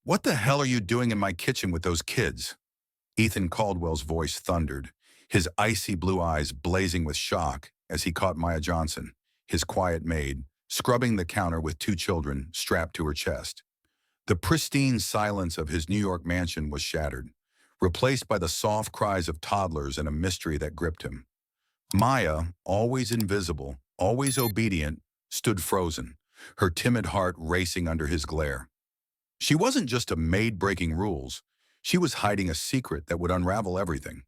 What the hell are you doing in my kitchen with those kids? Ethan Caldwell's voice thundered, his icy blue eyes blazing with shock as he caught Maya Johnson, his quiet maid, scrubbing the counter with two children strapped to her chest. The pristine silence of his New York mansion was shattered, replaced by the soft cries of toddlers and a mystery that gripped him. Maya, always invisible, always obedient, stood frozen, her timid heart racing under his glare. She wasn't just a maid breaking rules. She was hiding a secret that would unravel everything.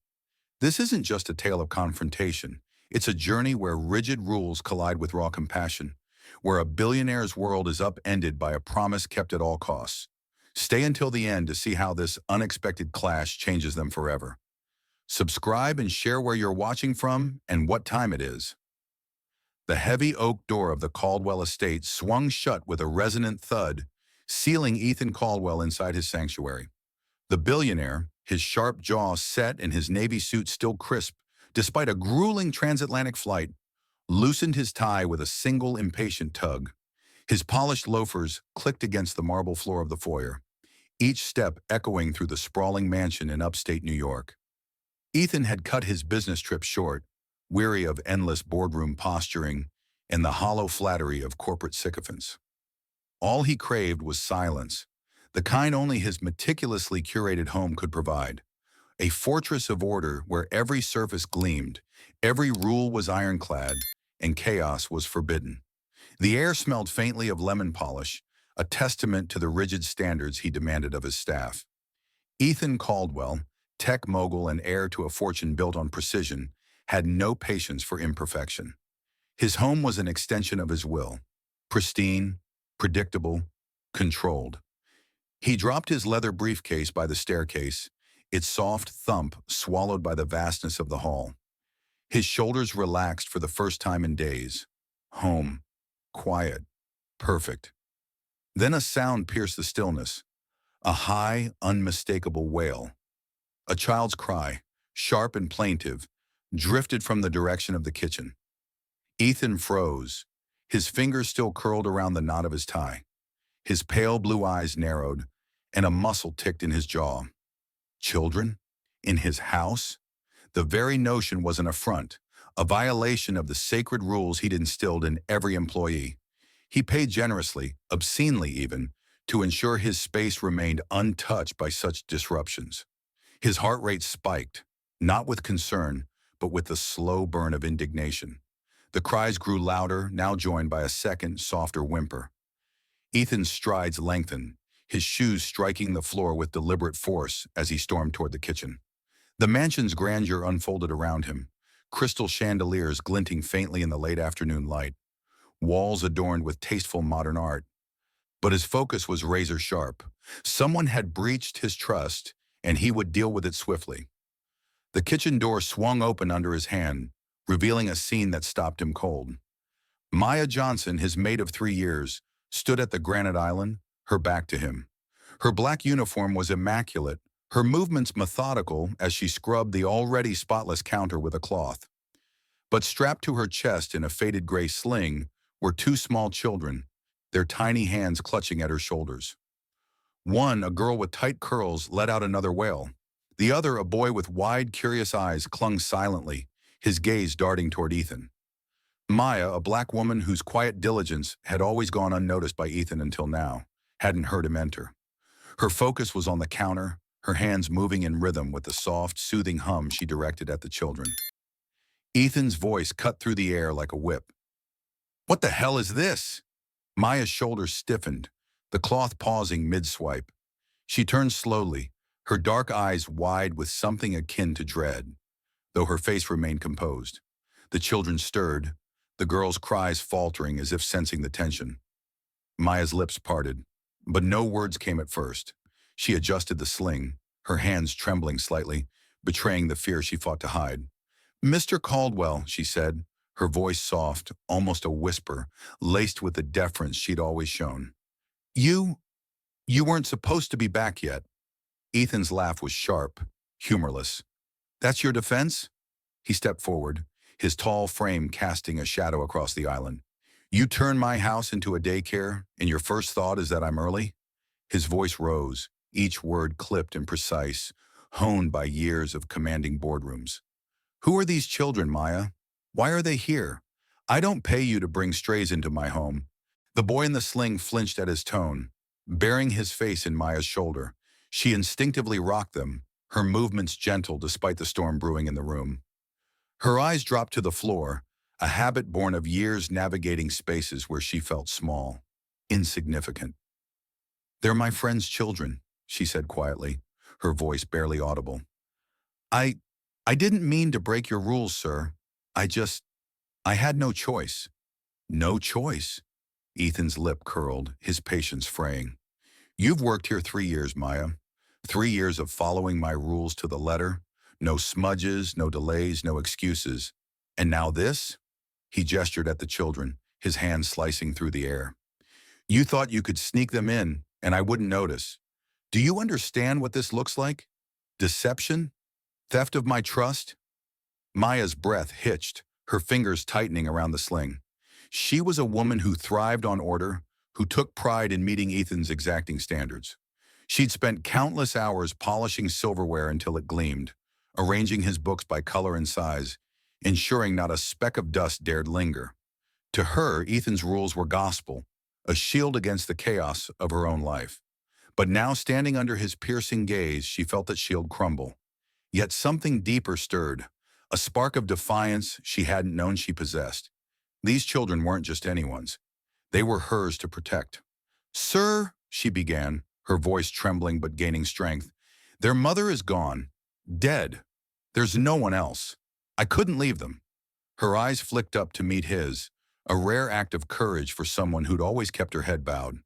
This isn't just a tale of confrontation. It's a journey where rigid rules collide with raw compassion, where a billionaire's world is upended by a promise kept at all costs. Stay until the end to see how this unexpected clash changes them forever. Subscribe and share where you're watching from and what time it is. The heavy oak door of the Caldwell estate swung shut with a resonant thud, sealing Ethan Caldwell inside his sanctuary. The billionaire, his sharp jaw set and his navy suit still crisp, despite a grueling transatlantic flight, loosened his tie with a single impatient tug. His polished loafers clicked against the marble floor of the foyer, each step echoing through the sprawling mansion in upstate New York. Ethan had cut his business trip short, weary of endless boardroom posturing and the hollow flattery of corporate sycophants. All he craved was silence, the kind only his meticulously curated home could provide. A fortress of order where every surface gleamed, every rule was ironclad, and chaos was forbidden. The air smelled faintly of lemon polish, a testament to the rigid standards he demanded of his staff. Ethan Caldwell, tech mogul and heir to a fortune built on precision, had no patience for imperfection. His home was an extension of his will, pristine, predictable, controlled. He dropped his leather briefcase by the staircase, its soft thump swallowed by the vastness of the hall. His shoulders relaxed for the first time in days. Home. Quiet. Perfect. Then a sound pierced the stillness. A high, unmistakable wail. A child's cry, sharp and plaintive, drifted from the direction of the kitchen. Ethan froze, his fingers still curled around the knot of his tie. His pale blue eyes narrowed, and a muscle ticked in his jaw. Children? In his house? The very notion was an affront, a violation of the sacred rules he'd instilled in every employee. He paid generously, obscenely even, to ensure his space remained untouched by such disruptions. His heart rate spiked, not with concern, but with the slow burn of indignation. The cries grew louder, now joined by a second, softer whimper. Ethan's strides lengthened, his shoes striking the floor with deliberate force as he stormed toward the kitchen. The mansion's grandeur unfolded around him, crystal chandeliers glinting faintly in the late afternoon light, walls adorned with tasteful modern art. But his focus was razor sharp. Someone had breached his trust, and he would deal with it swiftly. The kitchen door swung open under his hand, revealing a scene that stopped him cold. Maya Johnson, his maid of 3 years, stood at the granite island, her back to him. Her black uniform was immaculate, her movements methodical as she scrubbed the already spotless counter with a cloth. But strapped to her chest in a faded gray sling were two small children, their tiny hands clutching at her shoulders. One, a girl with tight curls, let out another wail. The other, a boy with wide, curious eyes, clung silently, his gaze darting toward Ethan. Maya, a black woman whose quiet diligence had always gone unnoticed by Ethan until now, hadn't heard him enter. Her focus was on the counter, her hands moving in rhythm with the soft, soothing hum she directed at the children. Ethan's voice cut through the air like a whip. "What the hell is this?" Maya's shoulders stiffened, the cloth pausing mid-swipe. She turned slowly, her dark eyes wide with something akin to dread, though her face remained composed. The children stirred, the girl's cries faltering as if sensing the tension. Maya's lips parted, but no words came at first. She adjusted the sling, her hands trembling slightly, betraying the fear she fought to hide. "Mr. Caldwell," she said, her voice soft, almost a whisper, laced with the deference she'd always shown. You weren't supposed to be back yet." Ethan's laugh was sharp, humorless. "That's your defense?" He stepped forward, his tall frame casting a shadow across the island. "You turn my house into a daycare, and your first thought is that I'm early?" His voice rose, each word clipped and precise, honed by years of commanding boardrooms. Who are these children, Maya? Why are they here? I don't pay you to bring strays into my home. The boy in the sling flinched at his tone, burying his face in Maya's shoulder. She instinctively rocked them, her movements gentle despite the storm brewing in the room. Her eyes dropped to the floor, a habit born of years navigating spaces where she felt small, insignificant. They're my friend's children, she said quietly, her voice barely audible. I, I didn't mean to break your rules, sir. I had no choice. No choice? Ethan's lip curled, his patience fraying. You've worked here 3 years, Maya. 3 years of following my rules to the letter. No smudges, no delays, no excuses. And now this? He gestured at the children, his hands slicing through the air. You thought you could sneak them in, and I wouldn't notice. Do you understand what this looks like? Deception? Theft of my trust? Maya's breath hitched, her fingers tightening around the sling. She was a woman who thrived on order, who took pride in meeting Ethan's exacting standards. She'd spent countless hours polishing silverware until it gleamed, arranging his books by color and size, ensuring not a speck of dust dared linger. To her, Ethan's rules were gospel, a shield against the chaos of her own life. But now, standing under his piercing gaze, she felt that shield crumble. Yet something deeper stirred, a spark of defiance she hadn't known she possessed. These children weren't just anyone's. They were hers to protect. Sir, she began, her voice trembling but gaining strength, their mother is gone, dead. There's no one else. I couldn't leave them. Her eyes flicked up to meet his, a rare act of courage for someone who'd always kept her head bowed.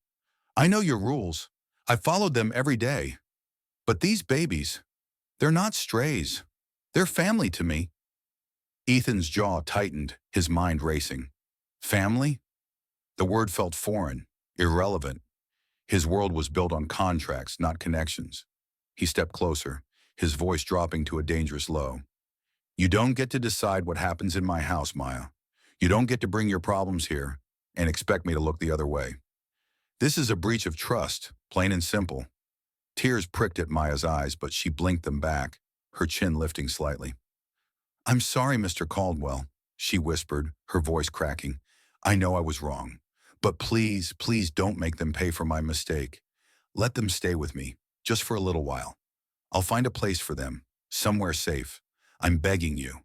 I know your rules. I followed them every day. But these babies, they're not strays. They're family to me. Ethan's jaw tightened, his mind racing. Family? The word felt foreign, irrelevant. His world was built on contracts, not connections. He stepped closer, his voice dropping to a dangerous low. You don't get to decide what happens in my house, Maya. You don't get to bring your problems here and expect me to look the other way. This is a breach of trust, plain and simple. Tears pricked at Maya's eyes, but she blinked them back, her chin lifting slightly. I'm sorry, Mr. Caldwell, she whispered, her voice cracking. I know I was wrong, but please, please don't make them pay for my mistake. Let them stay with me, just for a little while. I'll find a place for them, somewhere safe. I'm begging you.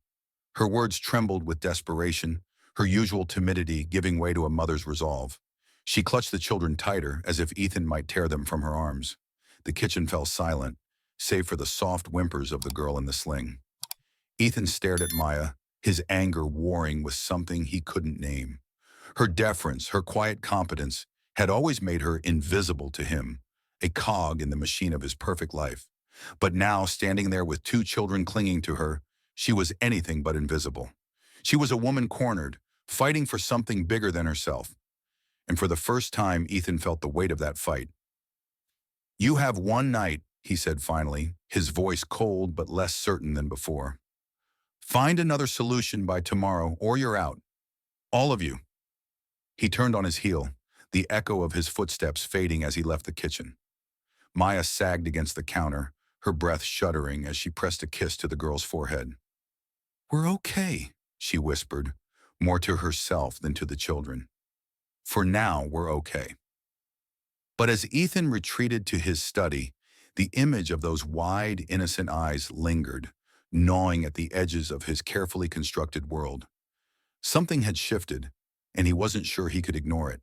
Her words trembled with desperation, her usual timidity giving way to a mother's resolve. She clutched the children tighter, as if Ethan might tear them from her arms. The kitchen fell silent, save for the soft whimpers of the girl in the sling. Ethan stared at Maya, his anger warring with something he couldn't name. Her deference, her quiet competence, had always made her invisible to him, a cog in the machine of his perfect life. But now, standing there with 2 children clinging to her, she was anything but invisible. She was a woman cornered, fighting for something bigger than herself. And for the first time, Ethan felt the weight of that fight. You have one night, he said finally, his voice cold but less certain than before. Find another solution by tomorrow or you're out. All of you. He turned on his heel, the echo of his footsteps fading as he left the kitchen. Maya sagged against the counter, her breath shuddering as she pressed a kiss to the girl's forehead. We're okay, she whispered, more to herself than to the children. For now, we're okay. But as Ethan retreated to his study, the image of those wide, innocent eyes lingered, gnawing at the edges of his carefully constructed world. Something had shifted, and he wasn't sure he could ignore it.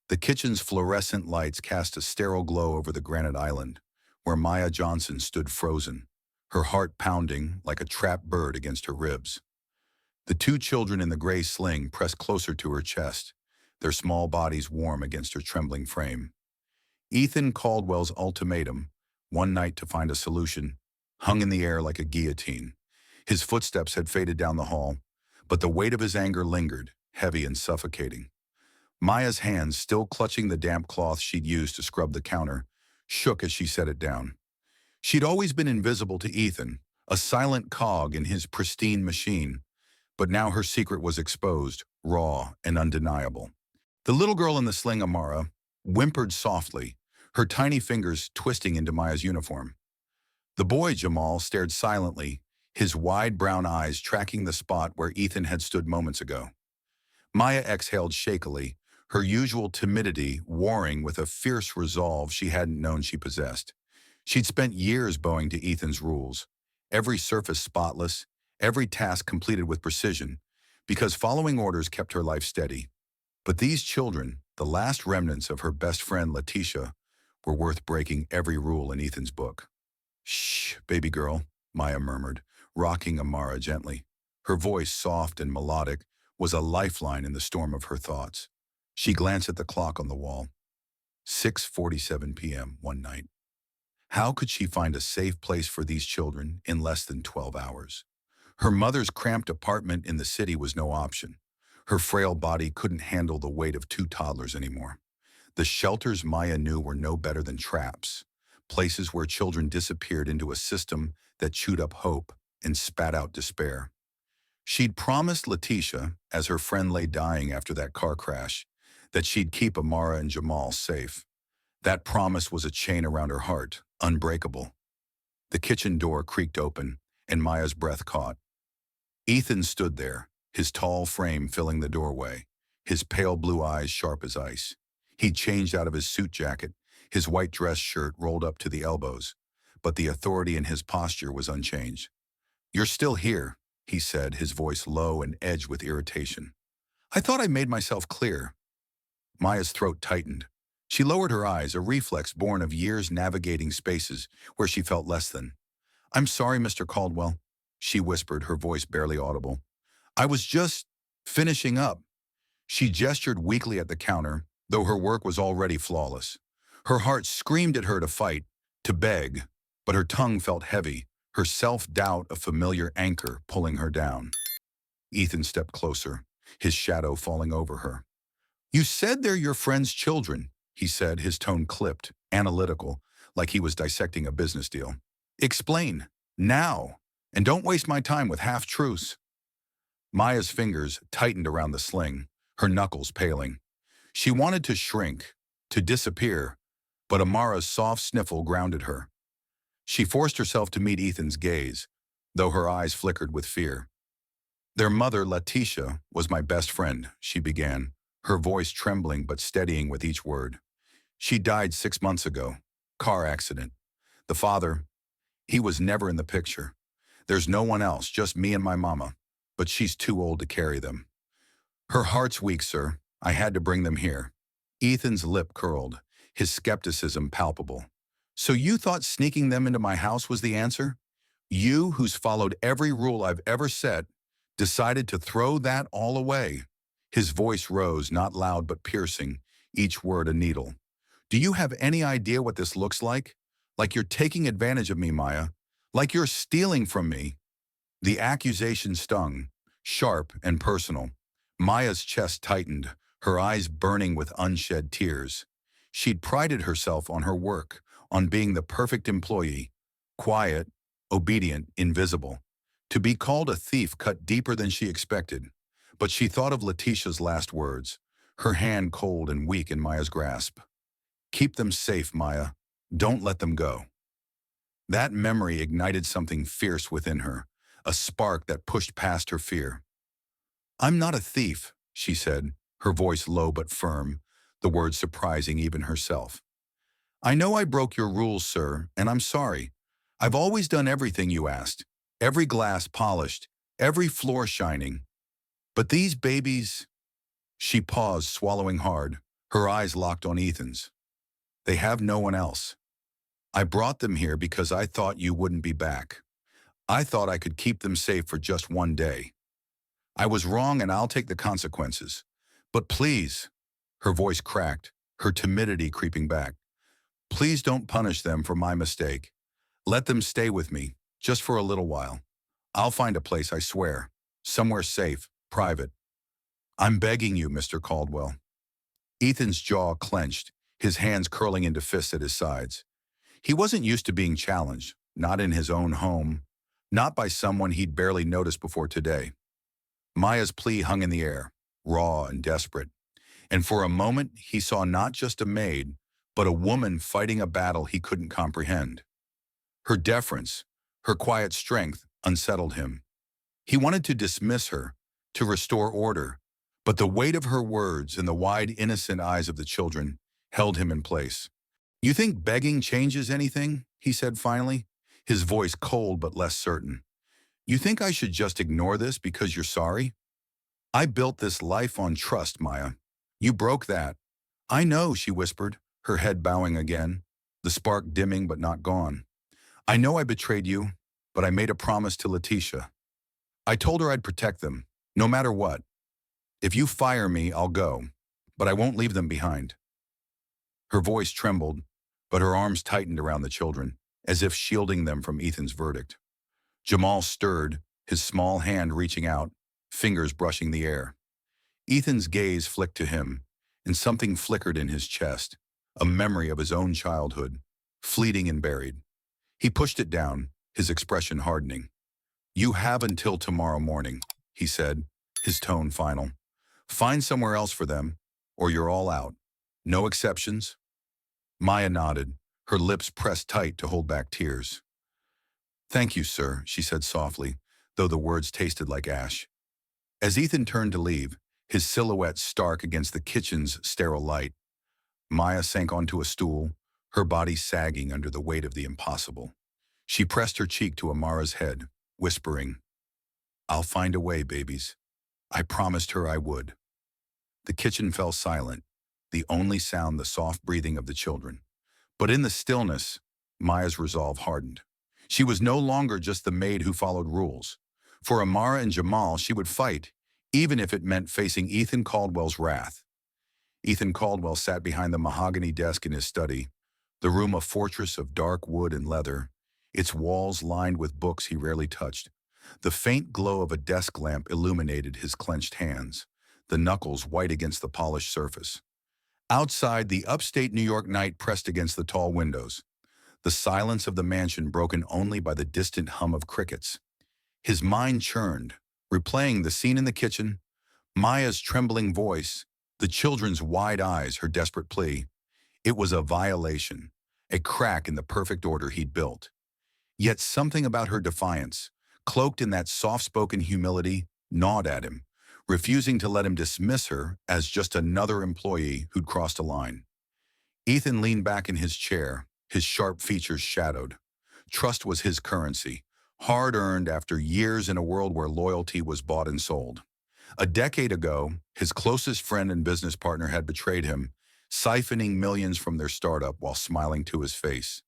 The kitchen's fluorescent lights cast a sterile glow over the granite island, where Maya Johnson stood frozen, her heart pounding like a trapped bird against her ribs. The 2 children in the gray sling pressed closer to her chest, their small bodies warm against her trembling frame. Ethan Caldwell's ultimatum, one night to find a solution, hung in the air like a guillotine. His footsteps had faded down the hall, but the weight of his anger lingered, heavy and suffocating. Maya's hands, still clutching the damp cloth she'd used to scrub the counter, shook as she set it down. She'd always been invisible to Ethan, a silent cog in his pristine machine, but now her secret was exposed, raw and undeniable. The little girl in the sling, Amara, whimpered softly, her tiny fingers twisting into Maya's uniform. The boy, Jamal, stared silently, his wide brown eyes tracking the spot where Ethan had stood moments ago. Maya exhaled shakily, her usual timidity warring with a fierce resolve she hadn't known she possessed. She'd spent years bowing to Ethan's rules, every surface spotless, every task completed with precision, because following orders kept her life steady. But these children, the last remnants of her best friend Letitia, were worth breaking every rule in Ethan's book. "Shh, baby girl," Maya murmured, rocking Amara gently. Her voice, soft and melodic, was a lifeline in the storm of her thoughts. She glanced at the clock on the wall. 6:47 p.m. one night. How could she find a safe place for these children in less than 12 hours? Her mother's cramped apartment in the city was no option. Her frail body couldn't handle the weight of two toddlers anymore. The shelters Maya knew were no better than traps, places where children disappeared into a system that chewed up hope and spat out despair. She'd promised Letitia, as her friend lay dying after that car crash, that she'd keep Amara and Jamal safe. That promise was a chain around her heart, unbreakable. The kitchen door creaked open, and Maya's breath caught. Ethan stood there, his tall frame filling the doorway, his pale blue eyes sharp as ice. He'd changed out of his suit jacket, his white dress shirt rolled up to the elbows, but the authority in his posture was unchanged. "You're still here," he said, his voice low and edged with irritation. "I thought I made myself clear." Maya's throat tightened. She lowered her eyes, a reflex born of years navigating spaces where she felt less than. "I'm sorry, Mr. Caldwell," she whispered, her voice barely audible. "I was just finishing up." She gestured weakly at the counter, though her work was already flawless. Her heart screamed at her to fight, to beg, but her tongue felt heavy, her self-doubt a familiar anchor pulling her down. Ethan stepped closer, his shadow falling over her. "You said they're your friend's children," he said, his tone clipped, analytical, like he was dissecting a business deal. "Explain, now, and don't waste my time with half-truths." Maya's fingers tightened around the sling, her knuckles paling. She wanted to shrink, to disappear, but Amara's soft sniffle grounded her. She forced herself to meet Ethan's gaze, though her eyes flickered with fear. "Their mother, Letitia, was my best friend," she began, her voice trembling but steadying with each word. "She died 6 months ago. Car accident. The father, he was never in the picture. There's no one else, just me and my mama, but she's too old to carry them. Her heart's weak, sir. I had to bring them here." Ethan's lip curled, his skepticism palpable. "So you thought sneaking them into my house was the answer? You, who's followed every rule I've ever set, decided to throw that all away?" His voice rose, not loud but piercing, each word a needle. "Do you have any idea what this looks like? Like you're taking advantage of me, Maya. Like you're stealing from me." The accusation stung, sharp and personal. Maya's chest tightened, her eyes burning with unshed tears. She'd prided herself on her work, on being the perfect employee, quiet, obedient, invisible. To be called a thief cut deeper than she expected. But she thought of Letitia's last words, her hand cold and weak in Maya's grasp. "Keep them safe, Maya. Don't let them go." That memory ignited something fierce within her, a spark that pushed past her fear. "I'm not a thief," she said, her voice low but firm, the words surprising even herself. "I know I broke your rules, sir, and I'm sorry. I've always done everything you asked, every glass polished, every floor shining. But these babies—" She paused, swallowing hard, her eyes locked on Ethan's. "They have no one else. I brought them here because I thought you wouldn't be back. I thought I could keep them safe for just one day. I was wrong and I'll take the consequences. But please," her voice cracked, her timidity creeping back, "please don't punish them for my mistake. Let them stay with me, just for a little while. I'll find a place, I swear. Somewhere safe, private. I'm begging you, Mr. Caldwell." Ethan's jaw clenched, his hands curling into fists at his sides. He wasn't used to being challenged, not in his own home, not by someone he'd barely noticed before today. Maya's plea hung in the air, raw and desperate. And for a moment, he saw not just a maid, but a woman fighting a battle he couldn't comprehend. Her deference, her quiet strength, unsettled him. He wanted to dismiss her, to restore order, but the weight of her words and the wide, innocent eyes of the children held him in place. "You think begging changes anything?" he said finally, his voice cold but less certain. "You think I should just ignore this because you're sorry? I built this life on trust, Maya. You broke that." "I know," she whispered, her head bowing again, the spark dimming but not gone. "I know I betrayed you, but I made a promise to Letitia. I told her I'd protect them, no matter what. If you fire me, I'll go, but I won't leave them behind." Her voice trembled, but her arms tightened around the children, as if shielding them from Ethan's verdict. Jamal stirred, his small hand reaching out, fingers brushing the air. Ethan's gaze flicked to him, and something flickered in his chest, a memory of his own childhood, fleeting and buried. He pushed it down, his expression hardening. "You have until tomorrow morning," he said, his tone final. "Find somewhere else for them, or you're all out. No exceptions?" Maya nodded, her lips pressed tight to hold back tears. "Thank you, sir," she said softly, though the words tasted like ash. As Ethan turned to leave, his silhouette stark against the kitchen's sterile light, Maya sank onto a stool, her body sagging under the weight of the impossible. She pressed her cheek to Amara's head, whispering, "I'll find a way, babies. I promised her I would." The kitchen fell silent, the only sound the soft breathing of the children. But in the stillness, Maya's resolve hardened. She was no longer just the maid who followed rules. For Amara and Jamal, she would fight, even if it meant facing Ethan Caldwell's wrath. Ethan Caldwell sat behind the mahogany desk in his study, the room a fortress of dark wood and leather, its walls lined with books he rarely touched. The faint glow of a desk lamp illuminated his clenched hands, the knuckles white against the polished surface. Outside, the upstate New York night pressed against the tall windows, the silence of the mansion broken only by the distant hum of crickets. His mind churned, replaying the scene in the kitchen, Maya's trembling voice, the children's wide eyes, her desperate plea. It was a violation, a crack in the perfect order he'd built. Yet something about her defiance, cloaked in that soft-spoken humility, gnawed at him, refusing to let him dismiss her as just another employee who'd crossed a line. Ethan leaned back in his chair, his sharp features shadowed. Trust was his currency, hard-earned after years in a world where loyalty was bought and sold. A decade ago, his closest friend and business partner had betrayed him, siphoning millions from their startup while smiling to his face.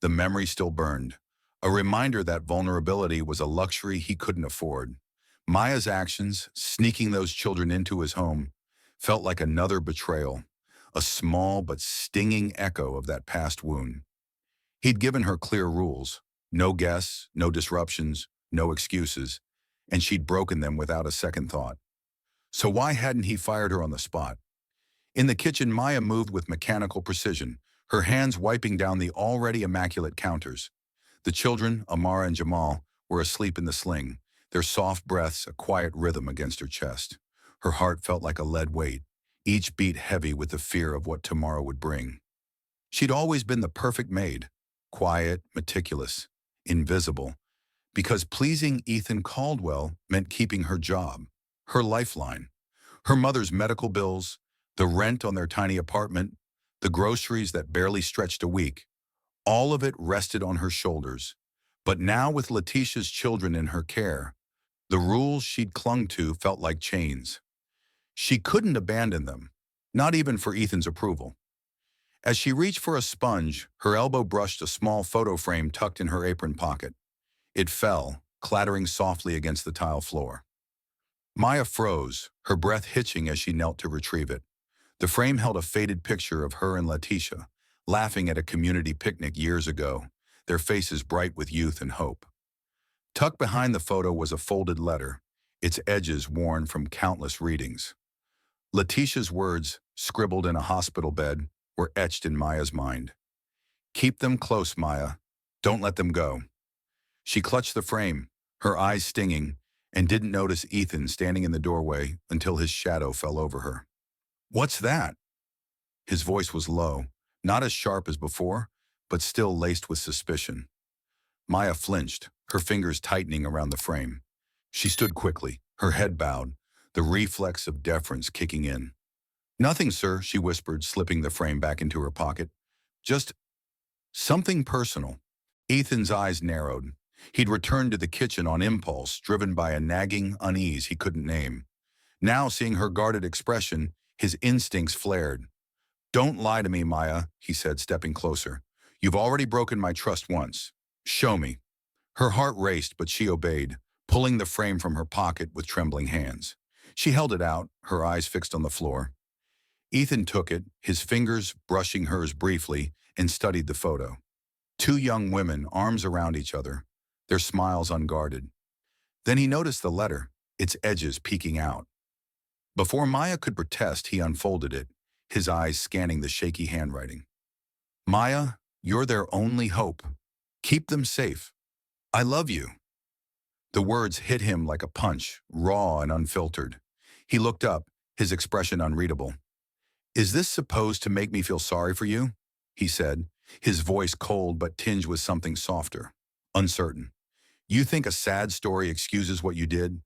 The memory still burned, a reminder that vulnerability was a luxury he couldn't afford. Maya's actions, sneaking those children into his home, felt like another betrayal, a small but stinging echo of that past wound. He'd given her clear rules, no guests, no disruptions, no excuses, and she'd broken them without a second thought. So why hadn't he fired her on the spot? In the kitchen, Maya moved with mechanical precision, her hands wiping down the already immaculate counters. The children, Amara and Jamal, were asleep in the sling, their soft breaths a quiet rhythm against her chest. Her heart felt like a lead weight, each beat heavy with the fear of what tomorrow would bring. She'd always been the perfect maid, quiet, meticulous, invisible, because pleasing Ethan Caldwell meant keeping her job, her lifeline, her mother's medical bills, the rent on their tiny apartment, the groceries that barely stretched a week. All of it rested on her shoulders. But now with Letitia's children in her care, the rules she'd clung to felt like chains. She couldn't abandon them, not even for Ethan's approval. As she reached for a sponge, her elbow brushed a small photo frame tucked in her apron pocket. It fell, clattering softly against the tile floor. Maya froze, her breath hitching as she knelt to retrieve it. The frame held a faded picture of her and Letitia, laughing at a community picnic years ago, their faces bright with youth and hope. Tucked behind the photo was a folded letter, its edges worn from countless readings. Letitia's words, scribbled in a hospital bed, were etched in Maya's mind. "Keep them close, Maya. Don't let them go." She clutched the frame, her eyes stinging, and didn't notice Ethan standing in the doorway until his shadow fell over her. "What's that?" His voice was low, not as sharp as before, but still laced with suspicion. Maya flinched, her fingers tightening around the frame. She stood quickly, her head bowed, the reflex of deference kicking in. "Nothing, sir," she whispered, slipping the frame back into her pocket. "Just something personal." Ethan's eyes narrowed. He'd returned to the kitchen on impulse, driven by a nagging unease he couldn't name. Now, seeing her guarded expression, his instincts flared. "Don't lie to me, Maya," he said, stepping closer. "You've already broken my trust once. Show me." Her heart raced, but she obeyed, pulling the frame from her pocket with trembling hands. She held it out, her eyes fixed on the floor. Ethan took it, his fingers brushing hers briefly, and studied the photo. Two young women, arms around each other, their smiles unguarded. Then he noticed the letter, its edges peeking out. Before Maya could protest, he unfolded it, his eyes scanning the shaky handwriting. "Maya, you're their only hope. Keep them safe. I love you." The words hit him like a punch, raw and unfiltered. He looked up, his expression unreadable. "Is this supposed to make me feel sorry for you?" he said, his voice cold but tinged with something softer, uncertain. "You think a sad story excuses what you did?"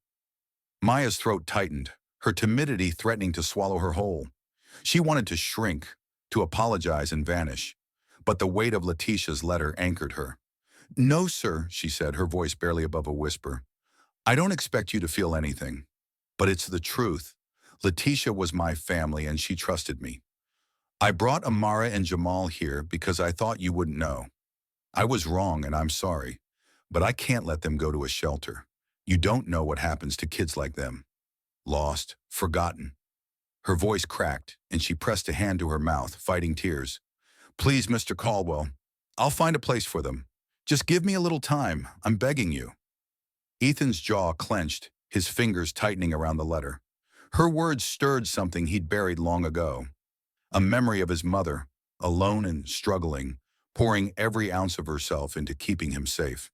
Maya's throat tightened, her timidity threatening to swallow her whole. She wanted to shrink, to apologize and vanish, but the weight of Letitia's letter anchored her. "No, sir," she said, her voice barely above a whisper. "I don't expect you to feel anything. But it's the truth. Letitia was my family and she trusted me. I brought Amara and Jamal here because I thought you wouldn't know. I was wrong and I'm sorry, but I can't let them go to a shelter. You don't know what happens to kids like them. Lost, forgotten." Her voice cracked, and she pressed a hand to her mouth, fighting tears. "Please, Mr. Caldwell, I'll find a place for them. Just give me a little time, I'm begging you." Ethan's jaw clenched, his fingers tightening around the letter. Her words stirred something he'd buried long ago. A memory of his mother, alone and struggling, pouring every ounce of herself into keeping him safe.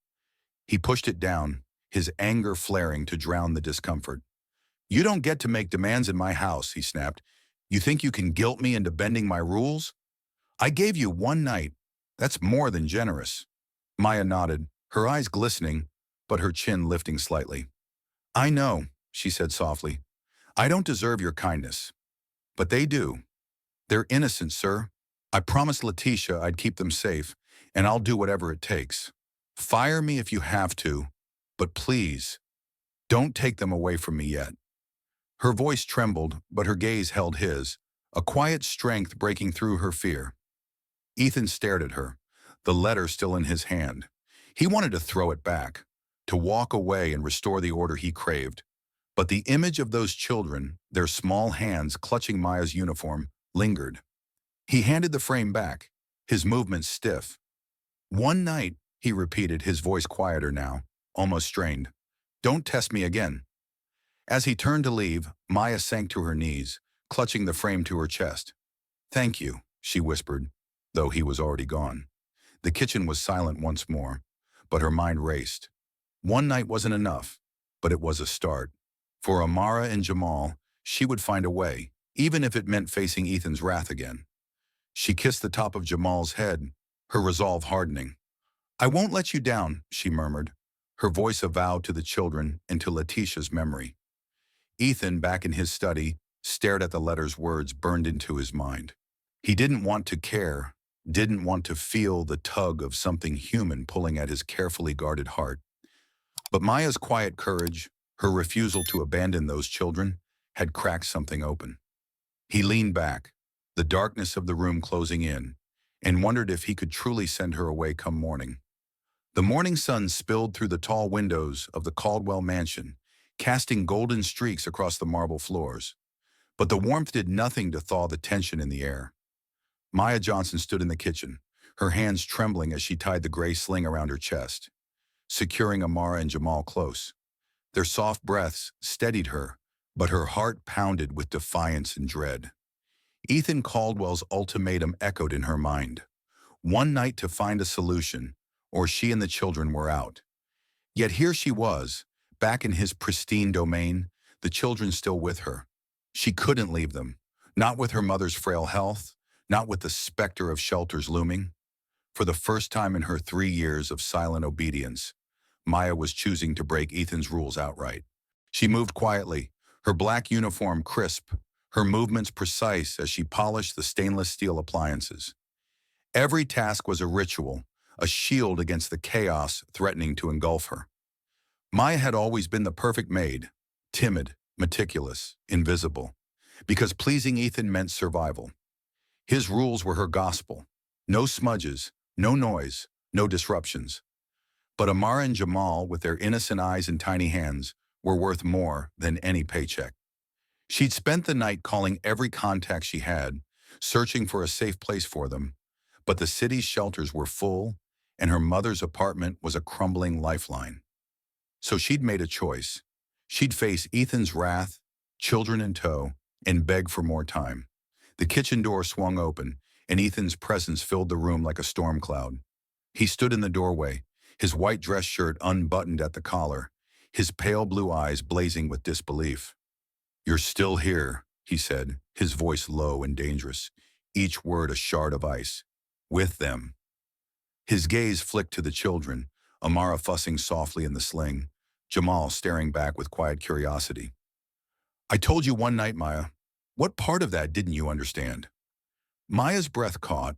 He pushed it down, his anger flaring to drown the discomfort. "You don't get to make demands in my house," he snapped. "You think you can guilt me into bending my rules? I gave you one night. That's more than generous." Maya nodded, her eyes glistening, but her chin lifting slightly. "I know," she said softly. "I don't deserve your kindness. But they do. They're innocent, sir. I promised Letitia I'd keep them safe, and I'll do whatever it takes. Fire me if you have to, but please, don't take them away from me yet." Her voice trembled, but her gaze held his, a quiet strength breaking through her fear. Ethan stared at her, the letter still in his hand. He wanted to throw it back, to walk away and restore the order he craved. But the image of those children, their small hands clutching Maya's uniform, lingered. He handed the frame back, his movements stiff. "One night," he repeated, his voice quieter now, almost strained. "Don't test me again." As he turned to leave, Maya sank to her knees, clutching the frame to her chest. "Thank you," she whispered, though he was already gone. The kitchen was silent once more, but her mind raced. One night wasn't enough, but it was a start. For Amara and Jamal, she would find a way, even if it meant facing Ethan's wrath again. She kissed the top of Jamal's head, her resolve hardening. "I won't let you down," she murmured, her voice a vow to the children and to Letitia's memory. Ethan, back in his study, stared at the letter's words burned into his mind. He didn't want to care, didn't want to feel the tug of something human pulling at his carefully guarded heart. But Maya's quiet courage, her refusal to abandon those children, had cracked something open. He leaned back, the darkness of the room closing in, and wondered if he could truly send her away come morning. The morning sun spilled through the tall windows of the Caldwell mansion, casting golden streaks across the marble floors. But the warmth did nothing to thaw the tension in the air. Maya Johnson stood in the kitchen, her hands trembling as she tied the gray sling around her chest, securing Amara and Jamal close. Their soft breaths steadied her, but her heart pounded with defiance and dread. Ethan Caldwell's ultimatum echoed in her mind. One night to find a solution, or she and the children were out. Yet here she was, back in his pristine domain, the children still with her. She couldn't leave them, not with her mother's frail health, not with the specter of shelters looming. For the first time in her 3 years of silent obedience, Maya was choosing to break Ethan's rules outright. She moved quietly, her black uniform crisp, her movements precise as she polished the stainless steel appliances. Every task was a ritual, a shield against the chaos threatening to engulf her. Maya had always been the perfect maid, timid, meticulous, invisible, because pleasing Ethan meant survival. His rules were her gospel. No smudges, no noise, no disruptions. But Amara and Jamal, with their innocent eyes and tiny hands, were worth more than any paycheck. She'd spent the night calling every contact she had, searching for a safe place for them, but the city's shelters were full, and her mother's apartment was a crumbling lifeline. So she'd made a choice. She'd face Ethan's wrath, children in tow, and beg for more time. The kitchen door swung open, and Ethan's presence filled the room like a storm cloud. He stood in the doorway, his white dress shirt unbuttoned at the collar, his pale blue eyes blazing with disbelief. "You're still here," he said, his voice low and dangerous, each word a shard of ice. "With them." His gaze flicked to the children, Amara fussing softly in the sling, Jamal staring back with quiet curiosity. "I told you one night, Maya. What part of that didn't you understand?" Maya's breath caught,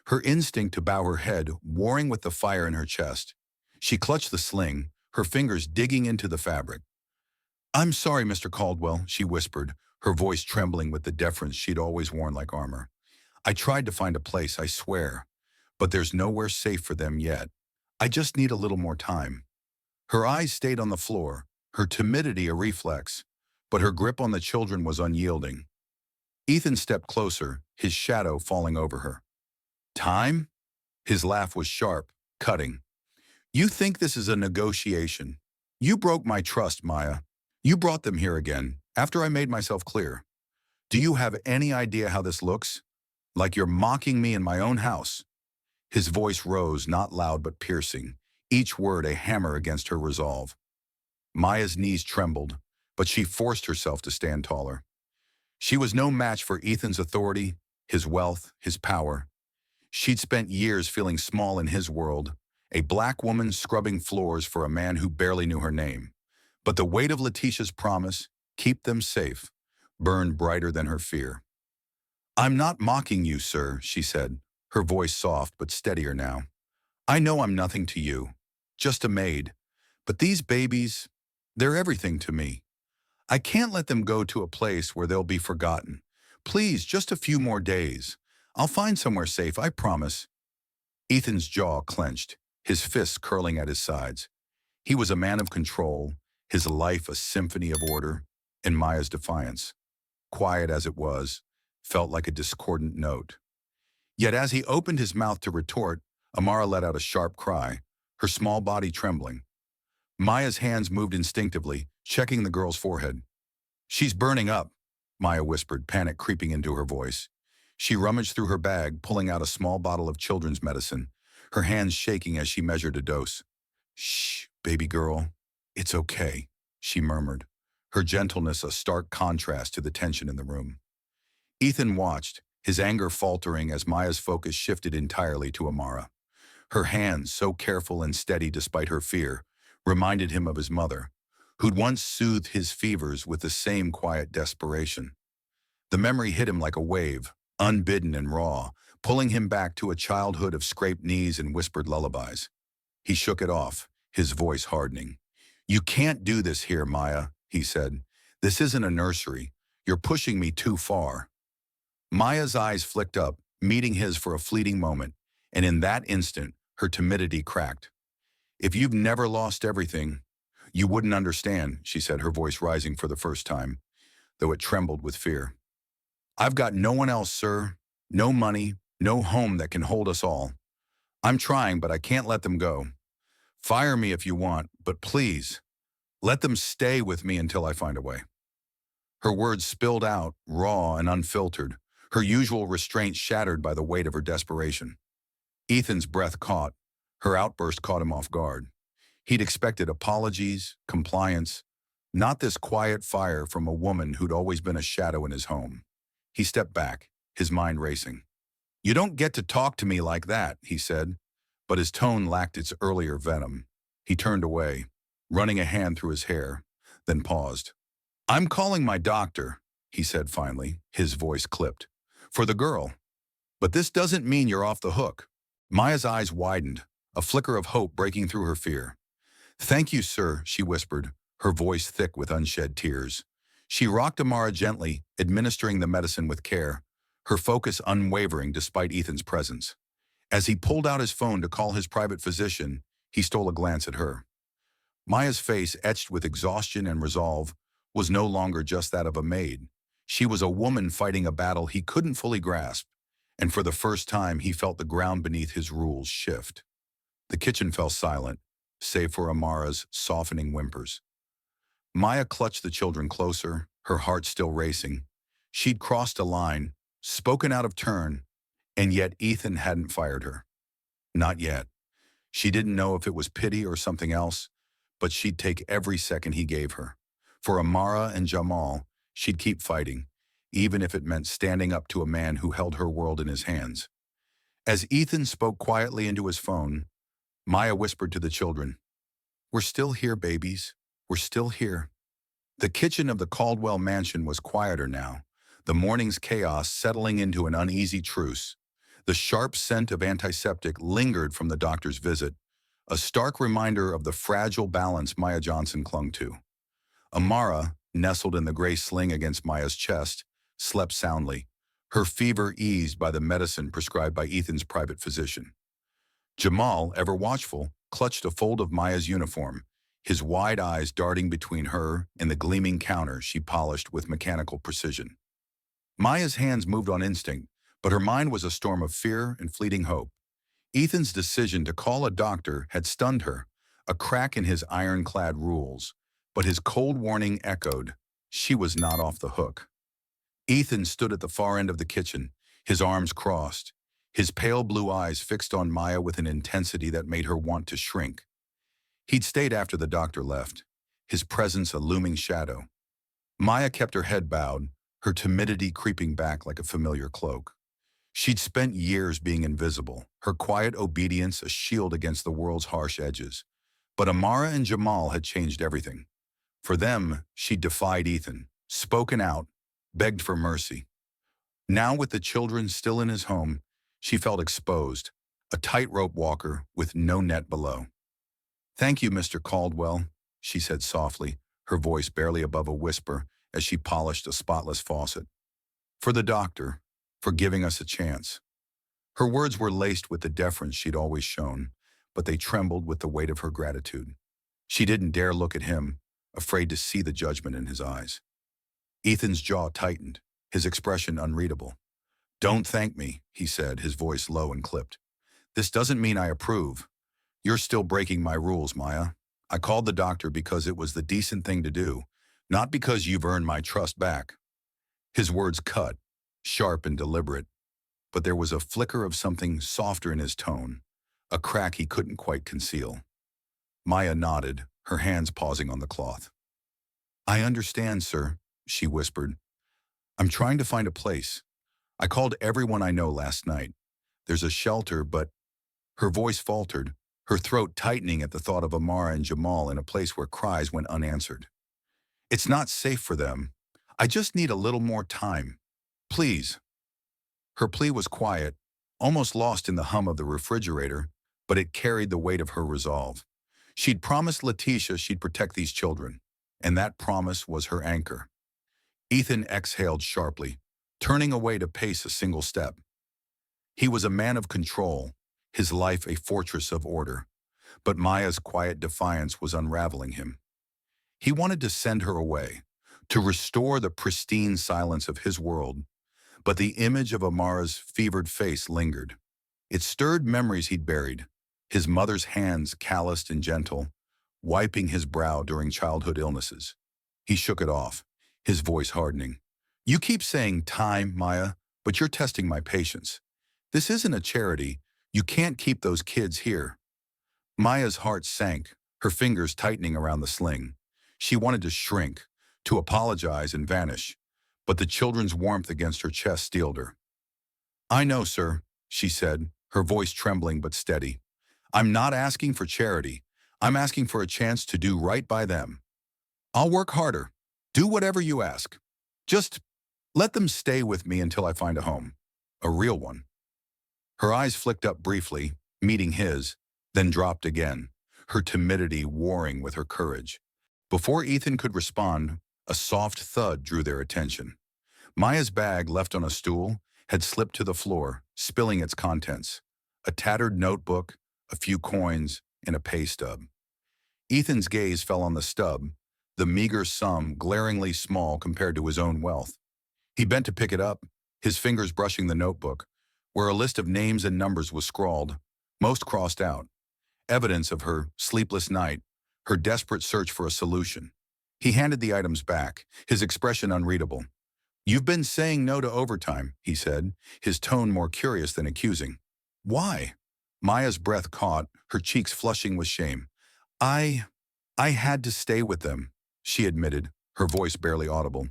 her instinct to bow her head warring with the fire in her chest. She clutched the sling, her fingers digging into the fabric. "I'm sorry, Mr. Caldwell," she whispered, her voice trembling with the deference she'd always worn like armor. "I tried to find a place, I swear, but there's nowhere safe for them yet. I just need a little more time." Her eyes stayed on the floor, her timidity a reflex, but her grip on the children was unyielding. Ethan stepped closer, his shadow falling over her. "Time?" His laugh was sharp, cutting. "You think this is a negotiation? You broke my trust, Maya. You brought them here again, after I made myself clear. Do you have any idea how this looks? Like you're mocking me in my own house." His voice rose, not loud but piercing, each word a hammer against her resolve. Maya's knees trembled, but she forced herself to stand taller. She was no match for Ethan's authority, his wealth, his power. She'd spent years feeling small in his world, a black woman scrubbing floors for a man who barely knew her name. But the weight of Letitia's promise, keep them safe, burned brighter than her fear. "I'm not mocking you, sir," she said, her voice soft but steadier now. "I know I'm nothing to you, just a maid. But these babies, they're everything to me. I can't let them go to a place where they'll be forgotten. Please, just a few more days. I'll find somewhere safe, I promise." Ethan's jaw clenched, his fists curling at his sides. He was a man of control, his life a symphony of order, and Maya's defiance, quiet as it was, felt like a discordant note. Yet as he opened his mouth to retort, Amara let out a sharp cry, her small body trembling. Maya's hands moved instinctively, checking the girl's forehead. "She's burning up," Maya whispered, panic creeping into her voice. She rummaged through her bag, pulling out a small bottle of children's medicine, her hands shaking as she measured a dose. "Shh, baby girl. It's okay," she murmured, her gentleness a stark contrast to the tension in the room. Ethan watched, his anger faltering as Maya's focus shifted entirely to Amara. Her hands, so careful and steady despite her fear, reminded him of his mother, who'd once soothed his fevers with the same quiet desperation. The memory hit him like a wave, unbidden and raw, pulling him back to a childhood of scraped knees and whispered lullabies. He shook it off, his voice hardening. "You can't do this here, Maya," he said. "This isn't a nursery. You're pushing me too far." Maya's eyes flicked up, meeting his for a fleeting moment, and in that instant, her timidity cracked. "If you've never lost everything, you wouldn't understand," she said, her voice rising for the first time, though it trembled with fear. "I've got no one else, sir. No money, no home that can hold us all. I'm trying, but I can't let them go. Fire me if you want, but please, let them stay with me until I find a way." Her words spilled out, raw and unfiltered, her usual restraint shattered by the weight of her desperation. Ethan's breath caught. Her outburst caught him off guard. He'd expected apologies, compliance, not this quiet fire from a woman who'd always been a shadow in his home. He stepped back, his mind racing. "You don't get to talk to me like that," he said, but his tone lacked its earlier venom. He turned away, running a hand through his hair, then paused. "I'm calling my doctor," he said finally, his voice clipped. "For the girl. But this doesn't mean you're off the hook." Maya's eyes widened, a flicker of hope breaking through her fear. "Thank you, sir," she whispered, her voice thick with unshed tears. She rocked Amara gently, administering the medicine with care, her focus unwavering despite Ethan's presence. As he pulled out his phone to call his private physician, he stole a glance at her. Maya's face, etched with exhaustion and resolve, was no longer just that of a maid. She was a woman fighting a battle he couldn't fully grasp, and for the first time he felt the ground beneath his rules shift. The kitchen fell silent, save for Amara's softening whimpers. Maya clutched the children closer, her heart still racing. She'd crossed a line, spoken out of turn, and yet Ethan hadn't fired her. Not yet. She didn't know if it was pity or something else, but she'd take every second he gave her. For Amara and Jamal, she'd keep fighting, even if it meant standing up to a man who held her world in his hands. As Ethan spoke quietly into his phone, Maya whispered to the children, "We're still here, babies. We're still here." The kitchen of the Caldwell mansion was quieter now, the morning's chaos settling into an uneasy truce. The sharp scent of antiseptic lingered from the doctor's visit, a stark reminder of the fragile balance Maya Johnson clung to. Amara, nestled in the gray sling against Maya's chest, slept soundly, her fever eased by the medicine prescribed by Ethan's private physician. Jamal, ever watchful, clutched a fold of Maya's uniform, his wide eyes darting between her and the gleaming counter she polished with mechanical precision. Maya's hands moved on instinct, but her mind was a storm of fear and fleeting hope. Ethan's decision to call a doctor had stunned her, a crack in his ironclad rules, but his cold warning echoed. She was not off the hook. Ethan stood at the far end of the kitchen, his arms crossed, his pale blue eyes fixed on Maya with an intensity that made her want to shrink. He'd stayed after the doctor left, his presence a looming shadow. Maya kept her head bowed, her timidity creeping back like a familiar cloak. She'd spent years being invisible, her quiet obedience a shield against the world's harsh edges. But Amara and Jamal had changed everything. For them, she'd defied Ethan, spoken out, begged for mercy. Now, with the children still in his home, she felt exposed, a tightrope walker with no net below. "Thank you, Mr. Caldwell," she said softly, her voice barely above a whisper as she polished a spotless faucet. "For the doctor, for giving us a chance." Her words were laced with the deference she'd always shown, but they trembled with the weight of her gratitude. She didn't dare look at him, afraid to see the judgment in his eyes. Ethan's jaw tightened, his expression unreadable. "Don't thank me," he said, his voice low and clipped. "This doesn't mean I approve. You're still breaking my rules, Maya. I called the doctor because it was the decent thing to do, not because you've earned my trust back." His words cut, sharp and deliberate, but there was a flicker of something softer in his tone, a crack he couldn't quite conceal. Maya nodded, her hands pausing on the cloth. "I understand, sir," she whispered. "I'm trying to find a place. I called everyone I know last night. There's a shelter, but—" Her voice faltered, her throat tightening at the thought of Amara and Jamal in a place where cries went unanswered. "It's not safe for them. I just need a little more time. Please." Her plea was quiet, almost lost in the hum of the refrigerator, but it carried the weight of her resolve. She'd promised Letitia she'd protect these children, and that promise was her anchor. Ethan exhaled sharply, turning away to pace a single step. He was a man of control, his life a fortress of order, but Maya's quiet defiance was unraveling him. He wanted to send her away, to restore the pristine silence of his world, but the image of Amara's fevered face lingered. It stirred memories he'd buried, his mother's hands calloused and gentle, wiping his brow during childhood illnesses. He shook it off, his voice hardening. "You keep saying time, Maya, but you're testing my patience. This isn't a charity. You can't keep those kids here." Maya's heart sank, her fingers tightening around the sling. She wanted to shrink, to apologize and vanish, but the children's warmth against her chest steeled her. "I know, sir. she said, her voice trembling but steady. I'm not asking for charity. I'm asking for a chance to do right by them. I'll work harder. Do whatever you ask. Just let them stay with me until I find a home. A real one. Her eyes flicked up briefly, meeting his, then dropped again, her timidity warring with her courage. Before Ethan could respond, a soft thud drew their attention. Maya's bag, left on a stool, had slipped to the floor, spilling its contents. A tattered notebook, a few coins, and a pay stub. Ethan's gaze fell on the stub, the meager sum glaringly small compared to his own wealth. He bent to pick it up, his fingers brushing the notebook, where a list of names and numbers was scrawled, most crossed out, evidence of her sleepless night, her desperate search for a solution. He handed the items back, his expression unreadable. You've been saying no to overtime, he said, his tone more curious than accusing. Why? Maya's breath caught, her cheeks flushing with shame. I had to stay with them, she admitted, her voice barely audible.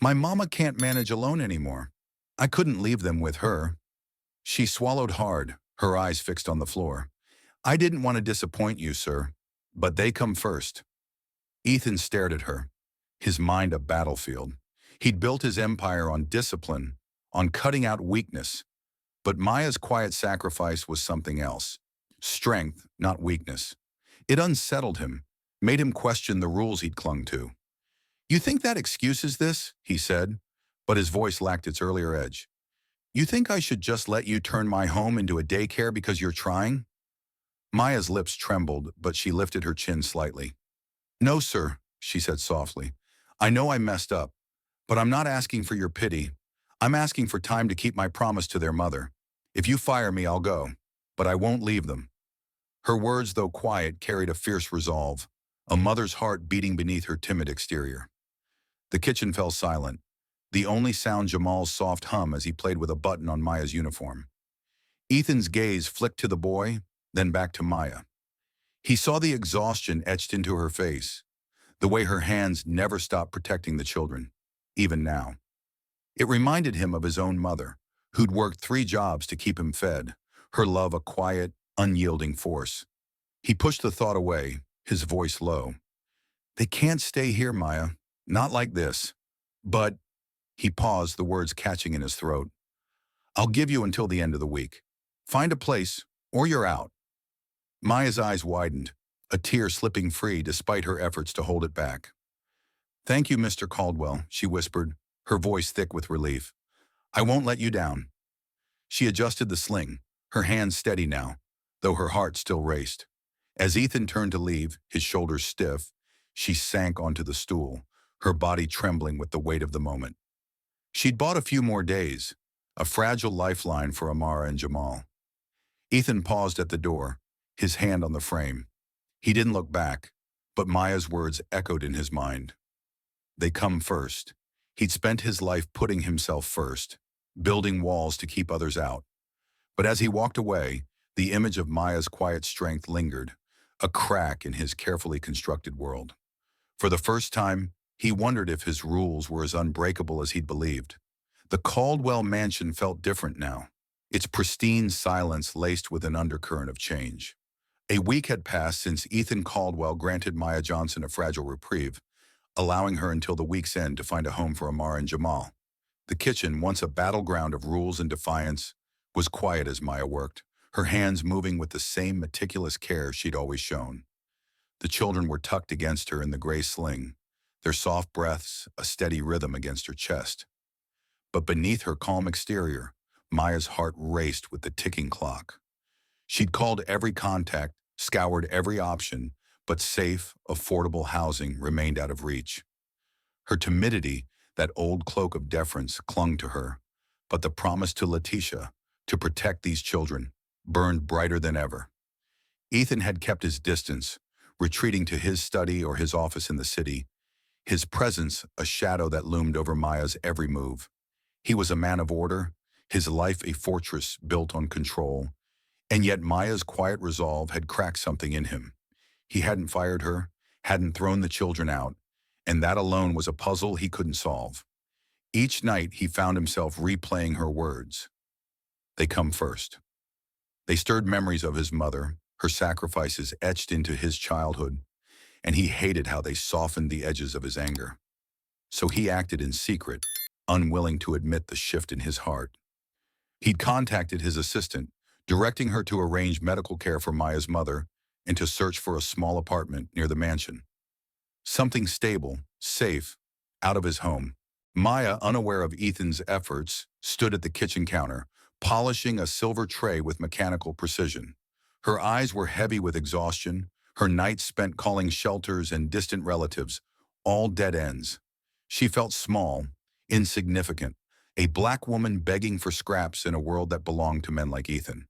My mama can't manage alone anymore. I couldn't leave them with her. She swallowed hard, her eyes fixed on the floor. I didn't want to disappoint you, sir, but they come first. Ethan stared at her, his mind a battlefield. He'd built his empire on discipline, on cutting out weakness. But Maya's quiet sacrifice was something else. Strength, not weakness. It unsettled him, made him question the rules he'd clung to. You think that excuses this? He said, but his voice lacked its earlier edge. You think I should just let you turn my home into a daycare because you're trying? Maya's lips trembled, but she lifted her chin slightly. No, sir, she said softly. I know I messed up, but I'm not asking for your pity. I'm asking for time to keep my promise to their mother. If you fire me, I'll go, but I won't leave them. Her words, though quiet, carried a fierce resolve, a mother's heart beating beneath her timid exterior. The kitchen fell silent, the only sound Jamal's soft hum as he played with a button on Maya's uniform. Ethan's gaze flicked to the boy, then back to Maya. He saw the exhaustion etched into her face, the way her hands never stopped protecting the children, even now. It reminded him of his own mother, who'd worked 3 jobs to keep him fed, her love a quiet, unyielding force. He pushed the thought away, his voice low. They can't stay here, Maya. Not like this. But, he paused, the words catching in his throat. I'll give you until the end of the week. Find a place, or you're out. Maya's eyes widened, a tear slipping free despite her efforts to hold it back. Thank you, Mr. Caldwell, she whispered, her voice thick with relief. I won't let you down. She adjusted the sling, her hands steady now, though her heart still raced. As Ethan turned to leave, his shoulders stiff, she sank onto the stool, her body trembling with the weight of the moment. She'd bought a few more days, a fragile lifeline for Amara and Jamal. Ethan paused at the door, his hand on the frame. He didn't look back, but Maya's words echoed in his mind. They come first. He'd spent his life putting himself first, building walls to keep others out. But as he walked away, the image of Maya's quiet strength lingered, a crack in his carefully constructed world. For the first time, he wondered if his rules were as unbreakable as he'd believed. The Caldwell mansion felt different now, its pristine silence laced with an undercurrent of change. A week had passed since Ethan Caldwell granted Maya Johnson a fragile reprieve, allowing her until the week's end to find a home for Amara and Jamal. The kitchen, once a battleground of rules and defiance, was quiet as Maya worked, her hands moving with the same meticulous care she'd always shown. The children were tucked against her in the gray sling, their soft breaths a steady rhythm against her chest. But beneath her calm exterior, Maya's heart raced with the ticking clock. She'd called every contact, scoured every option, but safe, affordable housing remained out of reach. Her timidity, that old cloak of deference, clung to her, but the promise to Letitia, to protect these children, burned brighter than ever. Ethan had kept his distance, retreating to his study or his office in the city, his presence a shadow that loomed over Maya's every move. He was a man of order, his life a fortress built on control, and yet Maya's quiet resolve had cracked something in him. He hadn't fired her, hadn't thrown the children out, and that alone was a puzzle he couldn't solve. Each night he found himself replaying her words. They come first. They stirred memories of his mother, her sacrifices etched into his childhood, and he hated how they softened the edges of his anger. So he acted in secret, unwilling to admit the shift in his heart. He'd contacted his assistant, directing her to arrange medical care for Maya's mother and to search for a small apartment near the mansion. Something stable, safe, out of his home. Maya, unaware of Ethan's efforts, stood at the kitchen counter, polishing a silver tray with mechanical precision. Her eyes were heavy with exhaustion, her nights spent calling shelters and distant relatives, all dead ends. She felt small, insignificant, a black woman begging for scraps in a world that belonged to men like Ethan.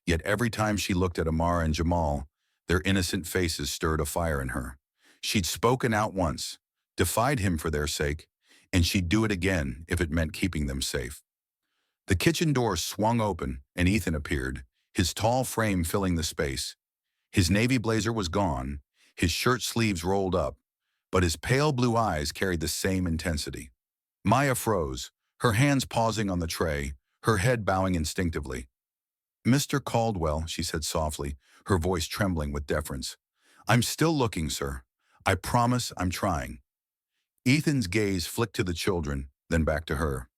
Yet every time she looked at Amara and Jamal, their innocent faces stirred a fire in her. She'd spoken out once, defied him for their sake, and she'd do it again if it meant keeping them safe. The kitchen door swung open and Ethan appeared, his tall frame filling the space. His navy blazer was gone, his shirt sleeves rolled up, but his pale blue eyes carried the same intensity. Maya froze, her hands pausing on the tray, her head bowing instinctively. "Mr. Caldwell," she said softly, her voice trembling with deference. "I'm still looking, sir. I promise I'm trying." Ethan's gaze flicked to the children, then back to her.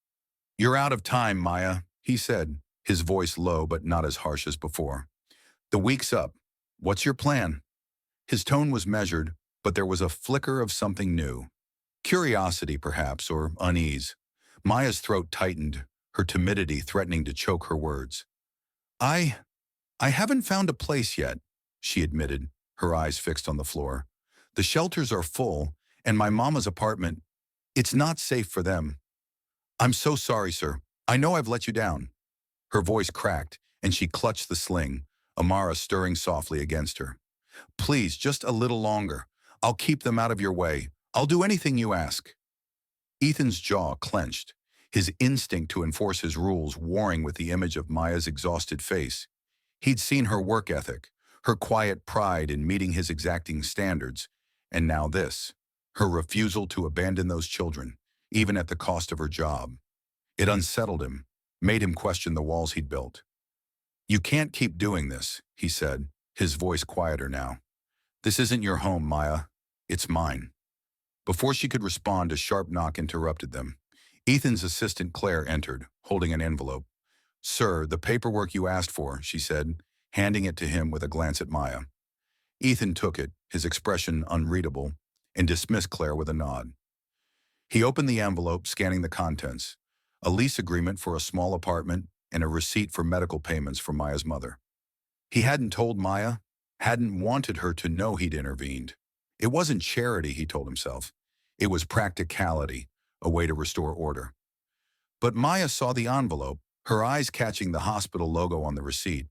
"You're out of time, Maya," he said, his voice low but not as harsh as before. "The week's up. What's your plan?" His tone was measured, but there was a flicker of something new. Curiosity, perhaps, or unease. Maya's throat tightened, her timidity threatening to choke her words. I haven't found a place yet," she admitted, her eyes fixed on the floor. "The shelters are full, and my mama's apartment, it's not safe for them." "I'm so sorry, sir. I know I've let you down." Her voice cracked, and she clutched the sling, Amara stirring softly against her. "Please, just a little longer. I'll keep them out of your way. I'll do anything you ask." Ethan's jaw clenched, his instinct to enforce his rules warring with the image of Maya's exhausted face. He'd seen her work ethic, her quiet pride in meeting his exacting standards, and now this, her refusal to abandon those children, even at the cost of her job. It unsettled him, made him question the walls he'd built. "You can't keep doing this," he said, his voice quieter now. "This isn't your home, Maya. It's mine." Before she could respond, a sharp knock interrupted them. Ethan's assistant Claire entered, holding an envelope. "Sir, the paperwork you asked for," she said, handing it to him with a glance at Maya. Ethan took it, his expression unreadable, and dismissed Claire with a nod. He opened the envelope, scanning the contents: a lease agreement for a small apartment and a receipt for medical payments for Maya's mother. He hadn't told Maya, hadn't wanted her to know he'd intervened. It wasn't charity, he told himself. It was practicality, a way to restore order. But Maya saw the envelope, her eyes catching the hospital logo on the receipt.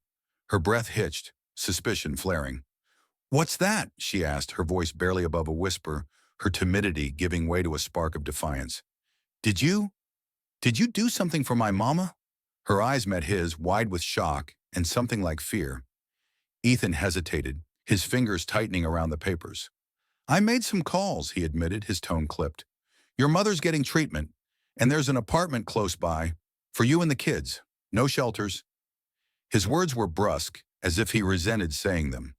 Her breath hitched, suspicion flaring. "What's that?" she asked, her voice barely above a whisper, her timidity giving way to a spark of defiance. Did you do something for my mama?" Her eyes met his, wide with shock and something like fear. Ethan hesitated, his fingers tightening around the papers. "I made some calls," he admitted, his tone clipped. "Your mother's getting treatment, and there's an apartment close by, for you and the kids. No shelters." His words were brusque, as if he resented saying them.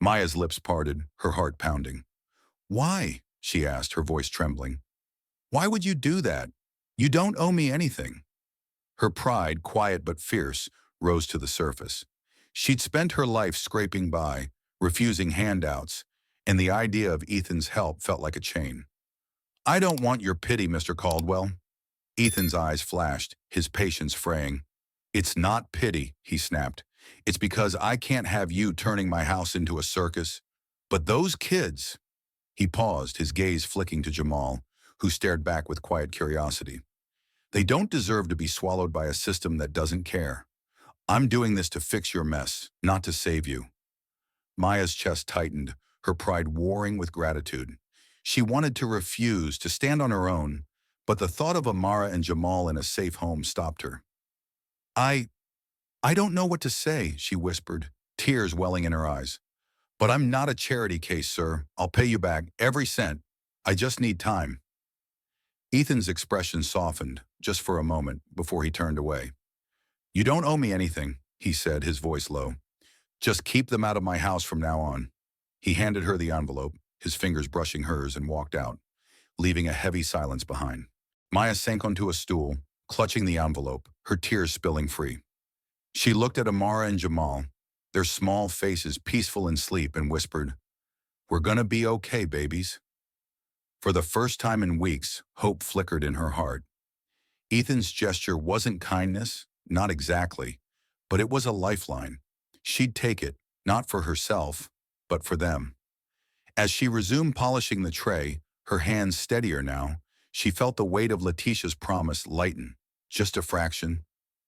Maya's lips parted, her heart pounding. "Why?" she asked, her voice trembling. "Why would you do that? You don't owe me anything." Her pride, quiet but fierce, rose to the surface. She'd spent her life scraping by, refusing handouts, and the idea of Ethan's help felt like a chain. "I don't want your pity, Mr. Caldwell." Ethan's eyes flashed, his patience fraying. "It's not pity," he snapped. "It's because I can't have you turning my house into a circus. But those kids—" He paused, his gaze flicking to Jamal, who stared back with quiet curiosity. "They don't deserve to be swallowed by a system that doesn't care. I'm doing this to fix your mess, not to save you." Maya's chest tightened, her pride warring with gratitude. She wanted to refuse, to stand on her own, but the thought of Amara and Jamal in a safe home stopped her. I don't know what to say," she whispered, tears welling in her eyes. "But I'm not a charity case, sir. I'll pay you back, every cent. I just need time." Ethan's expression softened, just for a moment, before he turned away. You don't owe me anything, he said, his voice low. Just keep them out of my house from now on. He handed her the envelope, his fingers brushing hers, and walked out, leaving a heavy silence behind. Maya sank onto a stool, clutching the envelope, her tears spilling free. She looked at Amara and Jamal, their small faces peaceful in sleep, and whispered, "We're gonna be okay, babies." For the first time in weeks, hope flickered in her heart. Ethan's gesture wasn't kindness, not exactly, but it was a lifeline. She'd take it, not for herself, but for them. As she resumed polishing the tray, her hands steadier now, she felt the weight of Letitia's promise lighten. Just a fraction.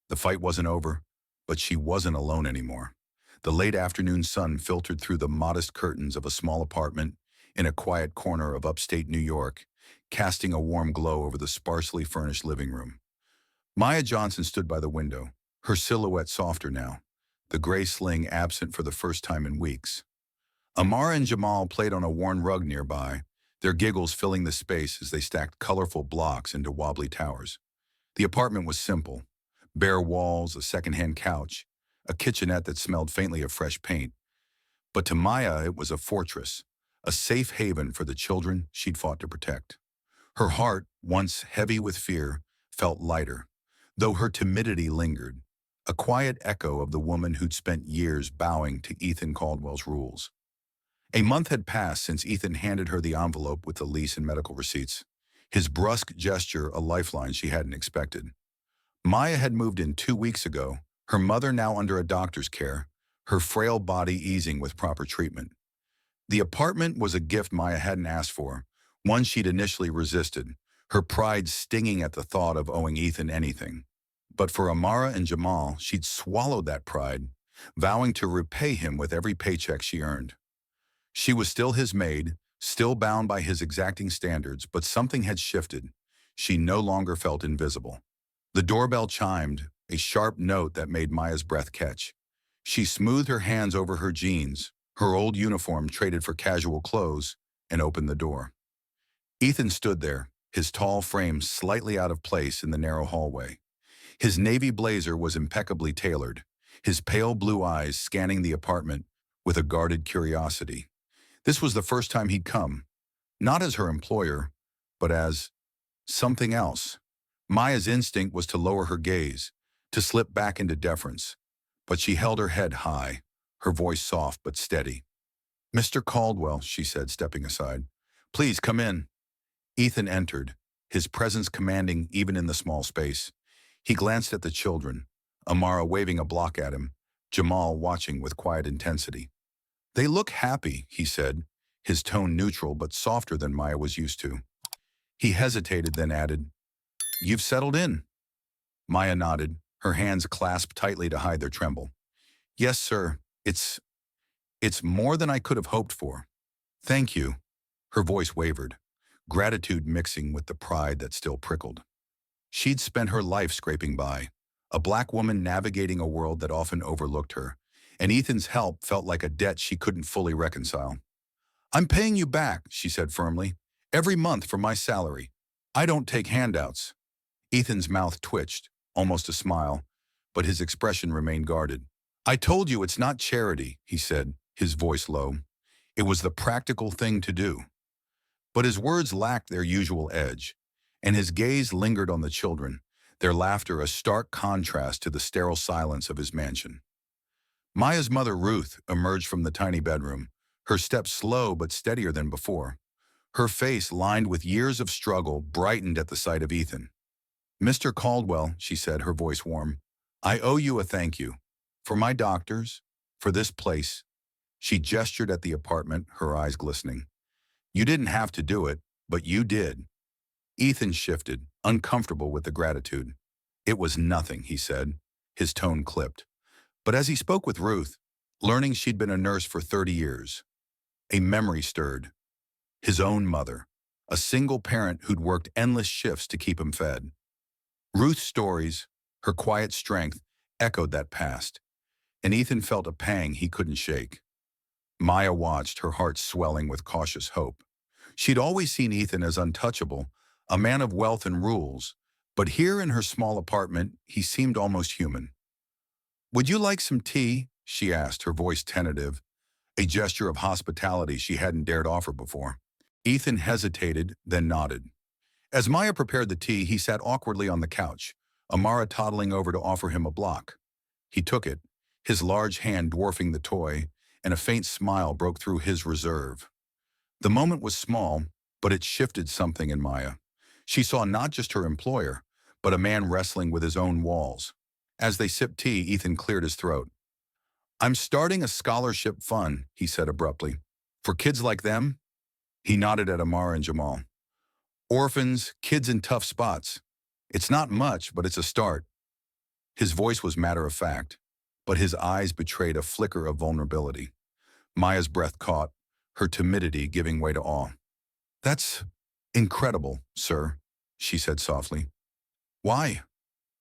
The fight wasn't over, but she wasn't alone anymore. The late afternoon sun filtered through the modest curtains of a small apartment in a quiet corner of upstate New York, casting a warm glow over the sparsely furnished living room. Maya Johnson stood by the window, her silhouette softer now, the gray sling absent for the first time in weeks. Amara and Jamal played on a worn rug nearby, their giggles filling the space as they stacked colorful blocks into wobbly towers. The apartment was simple: bare walls, a second-hand couch, a kitchenette that smelled faintly of fresh paint. But to Maya, it was a fortress, a safe haven for the children she'd fought to protect. Her heart, once heavy with fear, felt lighter, though her timidity lingered, a quiet echo of the woman who'd spent years bowing to Ethan Caldwell's rules. A month had passed since Ethan handed her the envelope with the lease and medical receipts, his brusque gesture a lifeline she hadn't expected. Maya had moved in 2 weeks ago, her mother now under a doctor's care, her frail body easing with proper treatment. The apartment was a gift Maya hadn't asked for, one she'd initially resisted, her pride stinging at the thought of owing Ethan anything. But for Amara and Jamal, she'd swallowed that pride, vowing to repay him with every paycheck she earned. She was still his maid, still bound by his exacting standards, but something had shifted. She no longer felt invisible. The doorbell chimed, a sharp note that made Maya's breath catch. She smoothed her hands over her jeans, her old uniform traded for casual clothes, and opened the door. Ethan stood there, his tall frame slightly out of place in the narrow hallway. His navy blazer was impeccably tailored, his pale blue eyes scanning the apartment with a guarded curiosity. This was the first time he'd come, not as her employer, but as something else. Maya's instinct was to lower her gaze, to slip back into deference, but she held her head high, her voice soft but steady. "Mr. Caldwell," she said, stepping aside. "Please come in." Ethan entered, his presence commanding even in the small space. He glanced at the children, Amara waving a block at him, Jamal watching with quiet intensity. "They look happy," he said, his tone neutral but softer than Maya was used to. He hesitated, then added, "You've settled in." Maya nodded, her hands clasped tightly to hide their tremble. "Yes, sir. It's more than I could have hoped for. Thank you." Her voice wavered, gratitude mixing with the pride that still prickled. She'd spent her life scraping by, a black woman navigating a world that often overlooked her, and Ethan's help felt like a debt she couldn't fully reconcile. "I'm paying you back," she said firmly, "every month from my salary. I don't take handouts." Ethan's mouth twitched, almost a smile, but his expression remained guarded. "I told you it's not charity," he said, his voice low. "It was the practical thing to do." But his words lacked their usual edge, and his gaze lingered on the children, their laughter a stark contrast to the sterile silence of his mansion. Maya's mother, Ruth, emerged from the tiny bedroom, her steps slow but steadier than before. Her face, lined with years of struggle, brightened at the sight of Ethan. "Mr. Caldwell," she said, her voice warm, "I owe you a thank you. For my doctors, for this place." She gestured at the apartment, her eyes glistening. "You didn't have to do it, but you did." Ethan shifted, uncomfortable with the gratitude. "It was nothing," he said, his tone clipped. But as he spoke with Ruth, learning she'd been a nurse for 30 years, a memory stirred. His own mother, a single parent who'd worked endless shifts to keep him fed. Ruth's stories, her quiet strength, echoed that past, and Ethan felt a pang he couldn't shake. Maya watched, her heart swelling with cautious hope. She'd always seen Ethan as untouchable, a man of wealth and rules, but here in her small apartment, he seemed almost human. Would you like some tea? She asked, her voice tentative, a gesture of hospitality she hadn't dared offer before. Ethan hesitated, then nodded. As Maya prepared the tea, he sat awkwardly on the couch, Amara toddling over to offer him a block. He took it, his large hand dwarfing the toy, and a faint smile broke through his reserve. The moment was small, but it shifted something in Maya. She saw not just her employer, but a man wrestling with his own walls. As they sipped tea, Ethan cleared his throat. I'm starting a scholarship fund, he said abruptly. For kids like them? He nodded at Amara and Jamal. Orphans, kids in tough spots. It's not much, but it's a start. His voice was matter-of-fact, but his eyes betrayed a flicker of vulnerability. Maya's breath caught, her timidity giving way to awe. That's incredible, sir, she said softly. Why?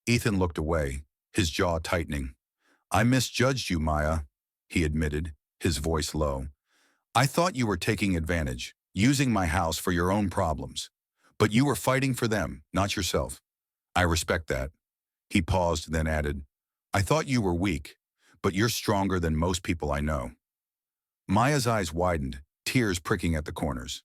Ethan looked away, his jaw tightening. I misjudged you, Maya, he admitted, his voice low. I thought you were taking advantage, using my house for your own problems. But you were fighting for them, not yourself. I respect that. He paused, then added, I thought you were weak, but you're stronger than most people I know. Maya's eyes widened, tears pricking at the corners.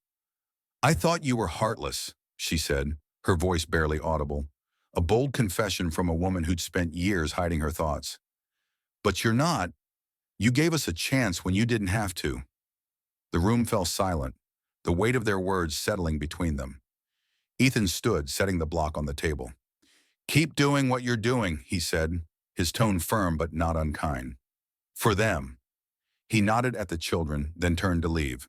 I thought you were heartless, she said, her voice barely audible, a bold confession from a woman who'd spent years hiding her thoughts. But you're not. You gave us a chance when you didn't have to. The room fell silent, the weight of their words settling between them. Ethan stood, setting the block on the table. Keep doing what you're doing, he said, his tone firm but not unkind. For them. He nodded at the children, then turned to leave.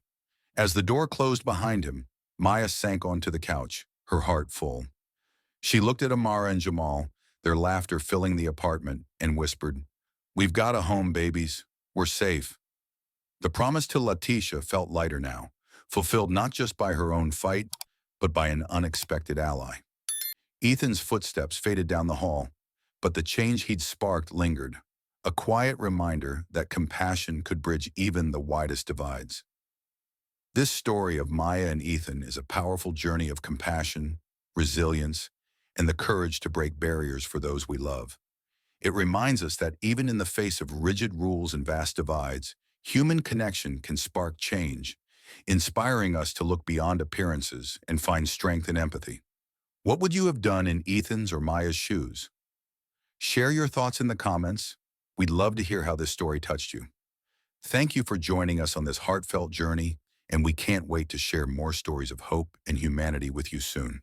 As the door closed behind him, Maya sank onto the couch, her heart full. She looked at Amara and Jamal, their laughter filling the apartment, and whispered, We've got a home, babies. We're safe. The promise to Letitia felt lighter now, fulfilled not just by her own fight, but by an unexpected ally. Ethan's footsteps faded down the hall, but the change he'd sparked lingered, a quiet reminder that compassion could bridge even the widest divides. This story of Maya and Ethan is a powerful journey of compassion, resilience, and the courage to break barriers for those we love. It reminds us that even in the face of rigid rules and vast divides, human connection can spark change, inspiring us to look beyond appearances and find strength and empathy. What would you have done in Ethan's or Maya's shoes? Share your thoughts in the comments. We'd love to hear how this story touched you. Thank you for joining us on this heartfelt journey, and we can't wait to share more stories of hope and humanity with you soon.